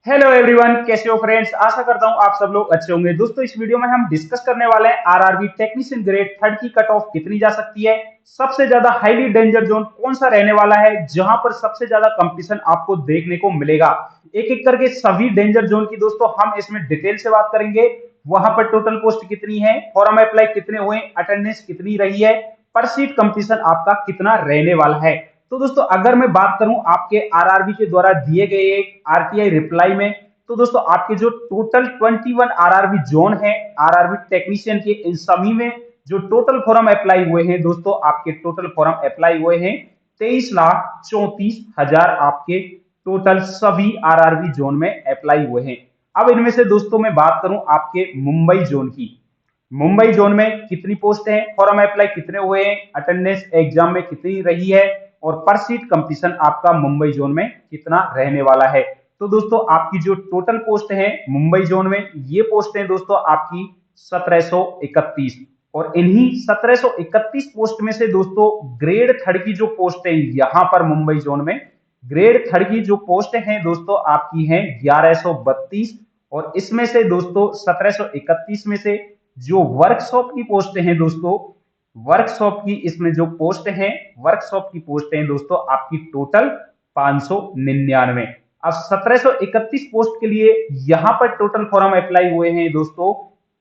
Hello everyone, कैसे हो friends. आशा करता हूँ आप सब लोग अच्छे होंगे। दोस्तों, इस वीडियो में हम डिस्कस करने वाले हैं आरआरबी टेक्नीशियन ग्रेड थर्ड की कट ऑफ कितनी जा सकती है। सबसे ज्यादा हाईली डेंजर जोन कौन सा रहने वाला है, जहां पर सबसे ज्यादा कंपटीशन आपको देखने को मिलेगा। एक एक करके सभी डेंजर जोन की दोस्तों हम इसमें डिटेल से बात करेंगे। वहां पर टोटल पोस्ट कितनी है, फॉरम अप्लाई कितने हुए, अटेंडेंस कितनी रही है, पर सीट कंपटीशन आपका कितना रहने वाला है। तो दोस्तों, अगर मैं बात करूं आपके आरआरबी के द्वारा दिए गए एक आरटीआई रिप्लाई में, तो दोस्तों आपके जो टोटल 21 आरआरबी जोन है आरआरबी टेक्नीशियन के, इन सभी में जो टोटल फॉर्म अप्लाई हुए हैं दोस्तों, आपके टोटल फॉर्म अप्लाई हुए हैं 23,34,000 आपके टोटल सभी आरआरबी जोन में अप्लाई हुए हैं। अब इनमें से दोस्तों मैं बात करूं आपके मुंबई जोन की। मुंबई जोन में कितनी पोस्ट है, फॉर्म अप्लाई कितने हुए हैं, अटेंडेंस एग्जाम में कितनी रही है, और पर सीट कंपटीशन आपका मुंबई जोन में कितना रहने वाला है। तो दोस्तों आपकी जो टोटल पोस्ट है मुंबई जोन में, ये पोस्ट है दोस्तों आपकी 1731। और इन्हीं 1731 पोस्ट में से दोस्तों ग्रेड थर्ड की जो पोस्ट है यहां पर मुंबई जोन में, ग्रेड थर्ड की जो पोस्ट है दोस्तों आपकी है 1132। और इसमें से दोस्तों 1731 में से जो वर्कशॉप की पोस्ट है दोस्तों, वर्कशॉप की इसमें जो पोस्ट है, वर्कशॉप की पोस्ट है दोस्तों आपकी टोटल 599। अब 1731 पोस्ट के लिए यहां पर टोटल फॉर्म अप्लाई हुए हैं दोस्तों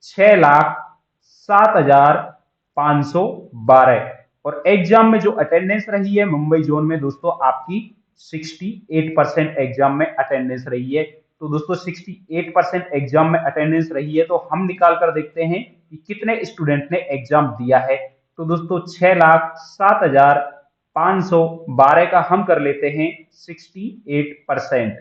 6,07,512। और एग्जाम में जो अटेंडेंस रही है मुंबई जोन में दोस्तों आपकी 68% एग्जाम में अटेंडेंस रही है। तो दोस्तों 68% एग्जाम में अटेंडेंस रही है, तो हम निकाल कर देखते हैं कि कितने स्टूडेंट ने एग्जाम दिया है। तो दोस्तों 6,07,512 का हम कर लेते हैं 68%।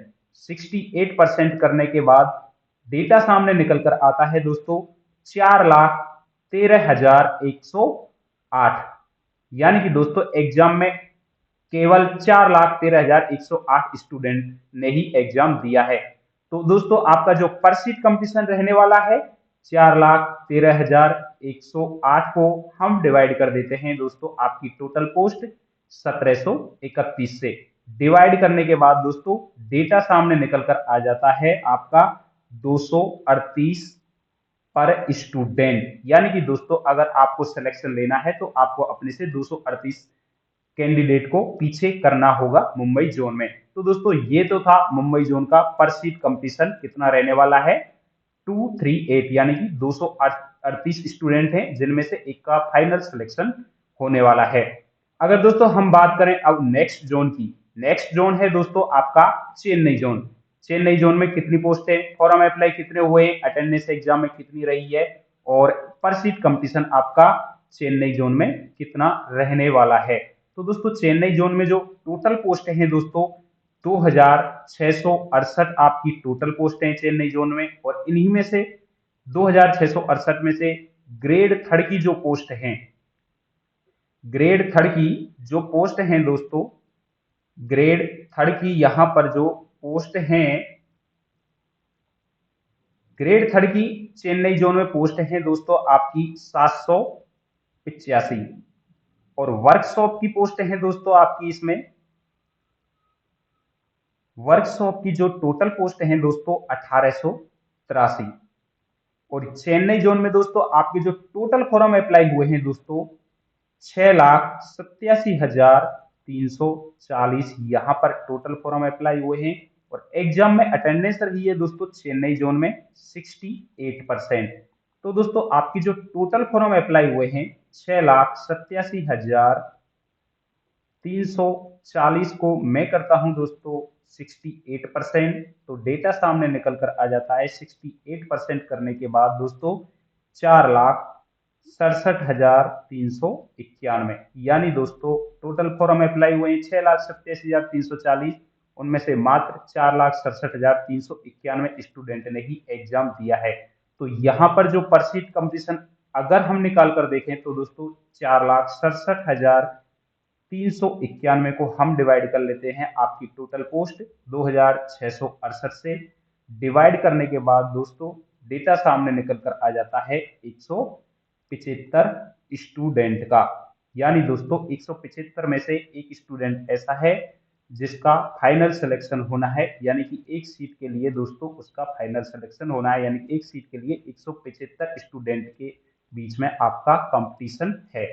68% करने के बाद डेटा सामने निकल कर आता है दोस्तों 4,13,108। यानी कि दोस्तों एग्जाम में केवल 4,13,108 स्टूडेंट ने ही एग्जाम दिया है। तो दोस्तों आपका जो पर सीट कंपटीशन रहने वाला है, 4,13,108 को हम डिवाइड कर देते हैं दोस्तों आपकी टोटल पोस्ट 1731 से। डिवाइड करने के बाद दोस्तों डेटा सामने निकल कर आ जाता है आपका 238 पर स्टूडेंट। यानी कि दोस्तों अगर आपको सिलेक्शन लेना है तो आपको अपने से 238 कैंडिडेट को पीछे करना होगा मुंबई जोन में। तो दोस्तों ये तो था मुंबई जोन का पर सीट कंपटीशन कितना रहने वाला है, 238, यानी कि 238 स्टूडेंट हैं जिनमें से एक का फाइनल सिलेक्शन होने वाला है। अगर दोस्तों हम बात करें अब नेक्स्ट जोन की, नेक्स्ट जोन है दोस्तों आपका चेन्नई जोन। चेन्नई जोन में कितनी पोस्ट है, फॉर्म अप्लाई कितने हुए, अटेंडेंस एग्जाम में कितनी रही है, और पर सीट कंपटीशन आपका चेन्नई जोन में कितना रहने वाला है। तो दोस्तों चेन्नई जोन में जो टोटल पोस्ट है दोस्तों 2,668 आपकी टोटल पोस्ट है चेन्नई जोन में। और इन्हीं में से 2,668 में से ग्रेड थर्ड की जो पोस्ट है, ग्रेड थर्ड की जो पोस्ट है दोस्तों, ग्रेड थर्ड की यहां पर जो पोस्ट है, ग्रेड थर्ड की चेन्नई जोन में पोस्ट है दोस्तों आपकी 785। और वर्कशॉप की पोस्ट है दोस्तों आपकी इसमें, वर्कशॉप की जो टोटल पोस्ट है दोस्तों 1883। और चेन्नई जोन में दोस्तों आपके जो टोटल फॉर्म अप्लाई हुए हैं दोस्तों 6,87,340 यहाँ पर टोटल फॉर्म अप्लाई हुए हैं। और एग्जाम में अटेंडेंस रही है दोस्तों चेन्नई जोन में 68%। तो दोस्तों आपकी जो टोटल फॉर्म अप्लाई हुए हैं 6,87,340 को मैं करता हूं दोस्तों 68%, तो डेटा सामने निकल कर आ जाता है 68% करने के बाद दोस्तों 4,67,391। यानी दोस्तों टोटल फॉर्म अप्लाई हुए हैं 6,87,340, उनमें से मात्र 4,67,391 स्टूडेंट ने ही एग्जाम दिया है। तो यहाँ पर जो पर सीट कंपटीशन अगर हम निकाल कर देखें तो दोस्तों 4,67,391 को हम डिवाइड कर लेते हैं आपकी टोटल पोस्ट 2,668 से। डिवाइड करने के बाद दोस्तों डेटा सामने निकल कर आ जाता है 175 स्टूडेंट का। यानी दोस्तों 175 में से एक स्टूडेंट ऐसा है जिसका फाइनल सिलेक्शन होना है, यानी कि एक सीट के लिए दोस्तों उसका फाइनल सिलेक्शन होना है, यानी कि एक सीट के लिए 175 स्टूडेंट के बीच में आपका कंपटीशन है।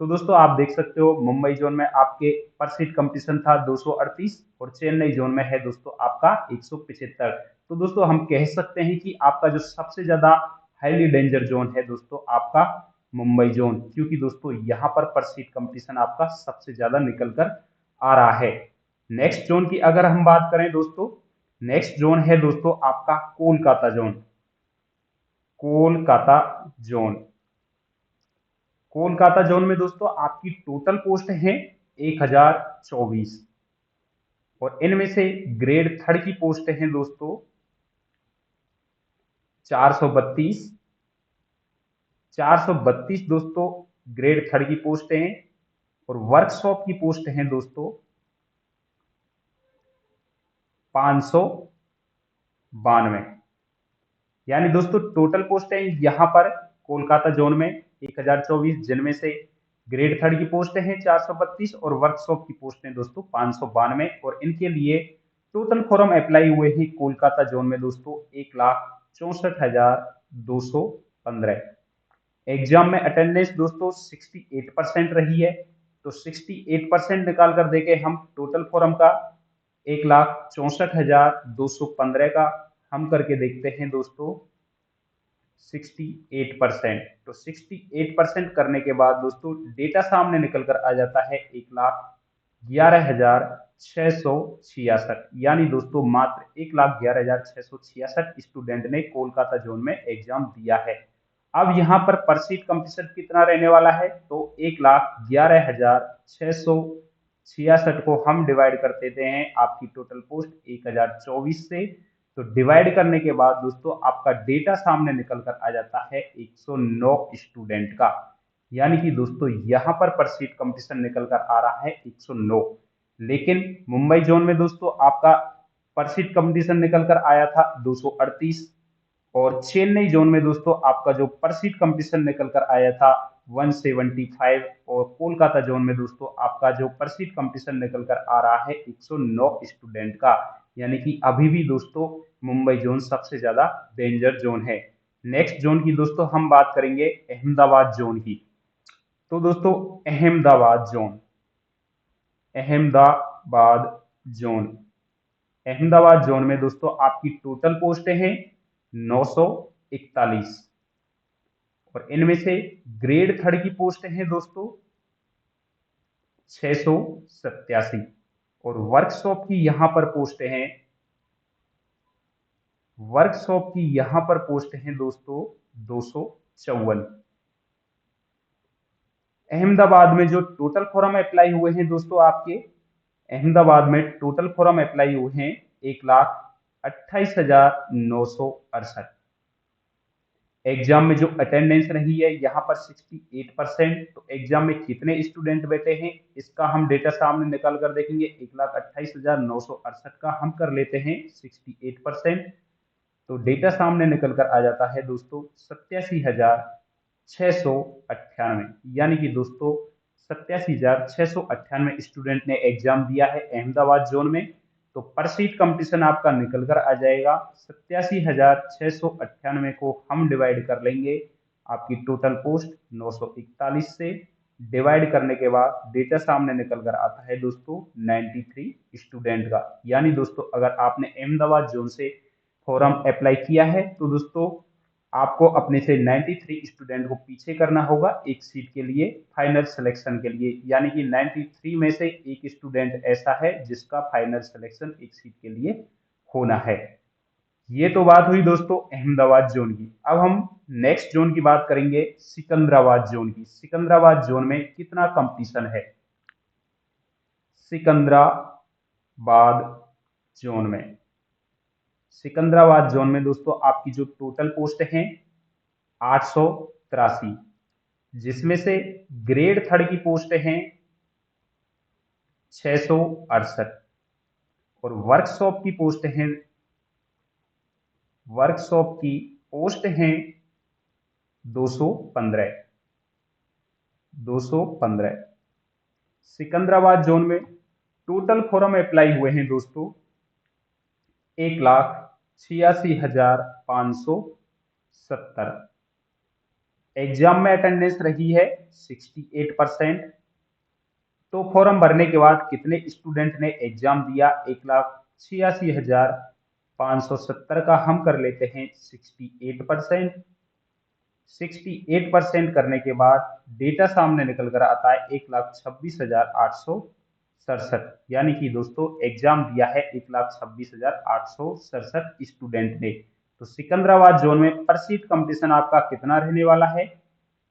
तो दोस्तों आप देख सकते हो मुंबई जोन में आपके पर सीट कंपटीशन था 238 और चेन्नई जोन में है दोस्तों आपका 175। तो दोस्तों हम कह सकते हैं कि आपका जो सबसे ज्यादा हाईली डेंजर जोन है दोस्तों आपका मुंबई जोन, क्योंकि दोस्तों यहाँ पर सीट कंपटीशन आपका सबसे ज्यादा निकल कर आ रहा है। नेक्स्ट जोन की अगर हम बात करें दोस्तों, नेक्स्ट जोन है दोस्तों आपका Kolkata zone. Kolkata zone, Kolkata zone में दोस्तों आपकी टोटल पोस्ट है 1024 और इनमें से ग्रेड थर्ड की पोस्ट है दोस्तों 432। 432 दोस्तों ग्रेड थर्ड की पोस्ट हैं और वर्कशॉप की पोस्ट हैं दोस्तों 592। यानी दोस्तों टोटल पोस्ट है यहां पर कोलकाता जोन में 1024, जिनमें से ग्रेड थर्ड की पोस्ट हैं 432 और वर्कशॉप की पोस्ट हैं दोस्तों 592। और इनके लिए टोटल फॉर्म अप्लाई हुए हैं कोलकाता जोन में दोस्तों 1,64,215। एग्जाम में अटेंडेंस दोस्तों 68% रही है। तो 68% निकाल कर देके हम टोटल फॉर्म का 1,64,215 का हम करके देखते हैं दोस्तों 68%। तो 68% करने के बाद दोस्तों डेटा सामने निकल कर आ जाता है 1,11,666। यानी दोस्तों मात्र 1,11,666 स्टूडेंट ने कोलकाता जोन में एग्जाम दिया है। अब यहाँ पर सीट कंपटीशन कितना रहने वाला है, तो 1,11,666 को हम डिवाइड कर देते हैं आपकी टोटल पोस्ट 1024 से। तो डिवाइड करने के बाद दोस्तों आपका डेटा सामने निकल कर आ जाता है 109 स्टूडेंट का। यानी कि दोस्तों यहाँ पर सीट कंपटीशन निकल कर आ रहा है 109। लेकिन मुंबई जोन में दोस्तों आपका पर सीट कंपटीशन निकल कर आया था 238 और चेन्नई जोन में दोस्तों आपका जो पर सीट कंपटीशन निकल कर आया था 175 और कोलकाता जोन में दोस्तों आपका जो पर सीट कंपटीशन निकल कर आ रहा है 109 स्टूडेंट का। यानी कि अभी भी दोस्तों मुंबई जोन सबसे ज्यादा डेंजर जोन है। नेक्स्ट जोन की दोस्तों हम बात करेंगे अहमदाबाद जोन की। तो दोस्तों Ahmedabad zone, Ahmedabad zone, Ahmedabad zone में दोस्तों आपकी टोटल पोस्टें हैं 941 और इनमें से ग्रेड थर्ड की पोस्ट हैं दोस्तों 687 और वर्कशॉप की यहां पर पोस्ट हैं, वर्कशॉप की यहां पर पोस्ट हैं दोस्तों 254। अहमदाबाद में जो टोटल फॉर्म अप्लाई हुए हैं दोस्तों आपके अहमदाबाद में टोटल फॉर्म अप्लाई हुए हैं 1,28,968। एग्जाम में जो अटेंडेंस रही है यहाँ पर 68%। तो एग्जाम में कितने स्टूडेंट बैठे हैं इसका हम डेटा सामने निकाल कर देखेंगे। 1,28,968 का हम कर लेते हैं 68%। तो डेटा सामने निकल कर आ जाता है दोस्तों 87,698। यानी कि दोस्तों 87,698 स्टूडेंट ने एग्जाम दिया है अहमदाबाद जोन में। तो पर सीट कंपटीशन आपका निकल कर आ जाएगा 87,698 को हम डिवाइड कर लेंगे आपकी टोटल पोस्ट 941 से। डिवाइड करने के बाद डेटा सामने निकल कर आता है दोस्तों 93 स्टूडेंट का। यानी दोस्तों अगर आपने अहमदाबाद जोन से फॉर्म अप्लाई किया है तो दोस्तों आपको अपने से 93 स्टूडेंट को पीछे करना होगा एक सीट के लिए फाइनल सिलेक्शन के लिए। यानी कि 93 में से एक स्टूडेंट ऐसा है जिसका फाइनल सिलेक्शन एक सीट के लिए होना है। ये तो बात हुई दोस्तों अहमदाबाद जोन की। अब हम नेक्स्ट जोन की बात करेंगे सिकंदराबाद जोन की। सिकंदराबाद जोन में कितना कंपटीशन है? सिकंदराबाद जोन में, सिकंदराबाद जोन में दोस्तों आपकी जो टोटल पोस्ट हैं 883, जिसमें से ग्रेड थर्ड की पोस्ट हैं 668 और वर्कशॉप की पोस्ट हैं, वर्कशॉप की पोस्ट हैं 215। 215 सिकंदराबाद जोन में टोटल फॉर्म अप्लाई हुए हैं दोस्तों 1,86,570। एग्जाम में अटेंडेंस रही है 68%। तो फॉर्म भरने के बाद कितने स्टूडेंट ने एग्जाम दिया, 1,86,570 का हम कर लेते हैं 68%। 68% करने के बाद डेटा सामने निकल कर आता है 1,26,867। यानी कि दोस्तों एग्जाम दिया है 1,26,867 स्टूडेंट ने। तो सिकंदराबाद जोन में पर सीट कंपटीशन आपका कितना रहने वाला है,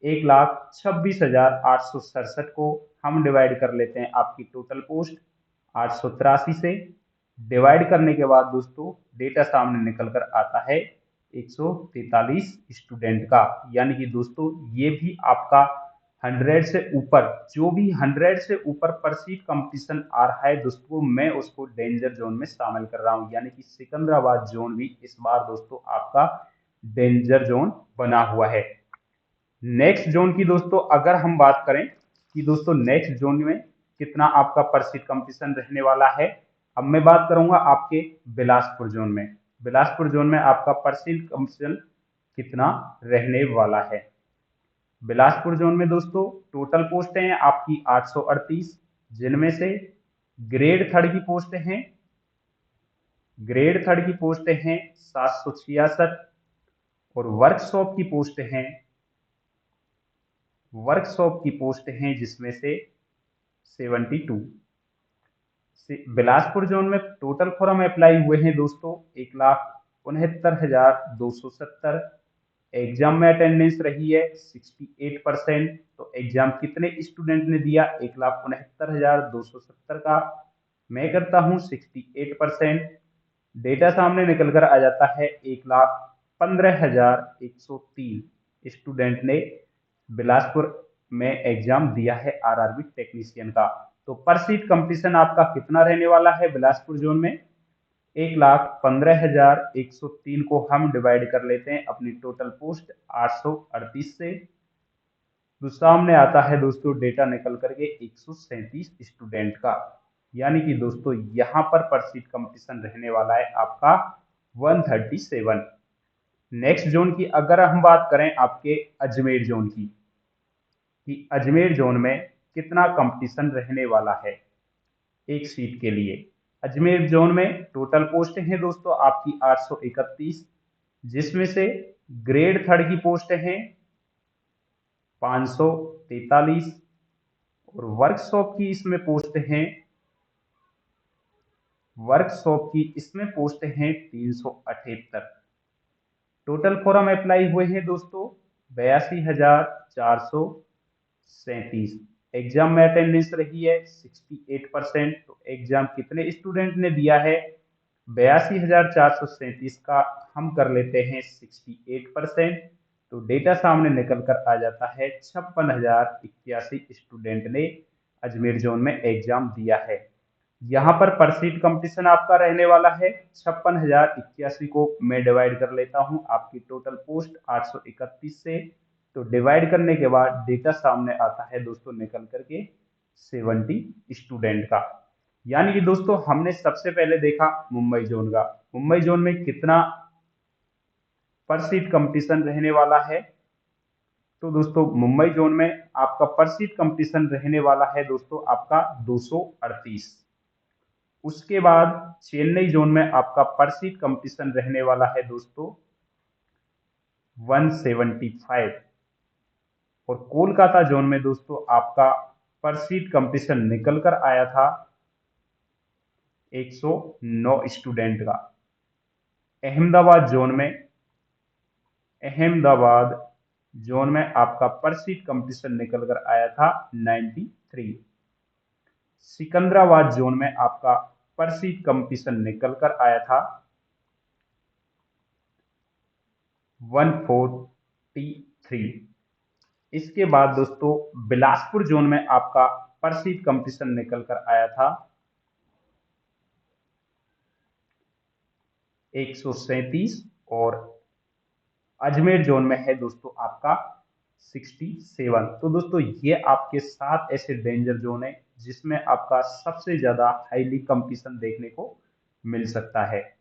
1,26,867 को हम डिवाइड कर लेते हैं आपकी टोटल पोस्ट 883 से। डिवाइड करने के बाद दोस्तों डेटा सामने निकल कर आता है 143 स्टूडेंट का। यानी कि दोस्तों ये भी आपका 100 से ऊपर, जो भी 100 से ऊपर पर सीट कंपटीशन आ रहा है दोस्तों, मैं उसको डेंजर जोन में शामिल कर रहा हूं। यानी कि सिकंदराबाद जोन भी इस बार दोस्तों आपका डेंजर जोन बना हुआ है। नेक्स्ट जोन की दोस्तों अगर हम बात करें कि दोस्तों नेक्स्ट जोन में कितना आपका पर सीट कंपटीशन रहने वाला है, अब मैं बात करूंगा आपके बिलासपुर जोन में। बिलासपुर जोन में आपका पर सीट कंपटीशन कितना रहने वाला है। बिलासपुर जोन में दोस्तों टोटल पोस्टें हैं आपकी 838, जिनमें से ग्रेड थर्ड की पोस्टें हैं, ग्रेड थर्ड की पोस्टें हैं 766 और वर्कशॉप की पोस्टें हैं, वर्कशॉप की पोस्ट हैं जिसमें से 72। बिलासपुर जोन में टोटल फॉर्म अप्लाई हुए हैं दोस्तों 1,69,270। एग्जाम में अटेंडेंस रही है 68%। तो एग्जाम कितने स्टूडेंट ने दिया, 1,69,270 का मैं करता हूं 68%। डेटा सामने निकल कर आ जाता है 1,15,103 स्टूडेंट ने बिलासपुर में एग्जाम दिया है आरआरबी टेक्नीशियन का। तो पर सीट कंपटीशन आपका कितना रहने वाला है बिलासपुर जोन में, 1,15,103 को हम डिवाइड कर लेते हैं अपनी टोटल पोस्ट 838 से। तो सामने आता है दोस्तों डेटा निकल करके 137 स्टूडेंट का। यानी कि दोस्तों यहां पर सीट कंपटीशन रहने वाला है आपका 137। नेक्स्ट जोन की अगर हम बात करें आपके अजमेर जोन की, कि अजमेर जोन में कितना कंपटीशन रहने वाला है एक सीट के लिए। अजमेर जोन में टोटल पोस्ट हैं दोस्तों आपकी 831, जिसमें से ग्रेड थर्ड की पोस्ट हैं 543 और वर्कशॉप की इसमें पोस्ट हैं, वर्कशॉप की इसमें पोस्ट हैं 378। टोटल फॉर्म अप्लाई हुए हैं दोस्तों 82,437। एग्जाम में अटेंडेंस रही है 68%। तो एग्जाम कितने स्टूडेंट ने दिया है, 82,437 का हम कर लेते हैं 68%। तो डेटा सामने निकल कर आ जाता है 56,081 स्टूडेंट ने अजमेर जोन में एग्जाम दिया है। यहाँ पर सीट कंपटीशन आपका रहने वाला है 56,081 को मैं डिवाइड कर लेता हूँ आपकी टोटल पोस्ट 831 से। तो डिवाइड करने के बाद डेटा सामने आता है दोस्तों निकल करके 70 स्टूडेंट का। यानी कि दोस्तों हमने सबसे पहले देखा मुंबई जोन का, मुंबई जोन में कितना पर सीट कंपटीशन रहने वाला है। तो दोस्तों मुंबई जोन में आपका पर सीट कंपटीशन रहने वाला है दोस्तों आपका 238। उसके बाद चेन्नई जोन में आपका पर सीट कंपटीशन रहने वाला है दोस्तों 175 और कोलकाता जोन में दोस्तों आपका पर सीट कंपटीशन निकल कर आया था 109 स्टूडेंट का। अहमदाबाद जोन में आपका पर सीट कंपटीशन निकल कर आया था 93। सिकंदराबाद जोन में आपका पर सीट कंपटीशन निकल कर आया था 143। इसके बाद दोस्तों बिलासपुर जोन में आपका पर सीट कंपटीशन निकल कर आया था 137 और अजमेर जोन में है दोस्तों आपका 67। तो दोस्तों ये आपके 7 ऐसे डेंजर जोन है जिसमें आपका सबसे ज्यादा हाईली कंपटीशन देखने को मिल सकता है।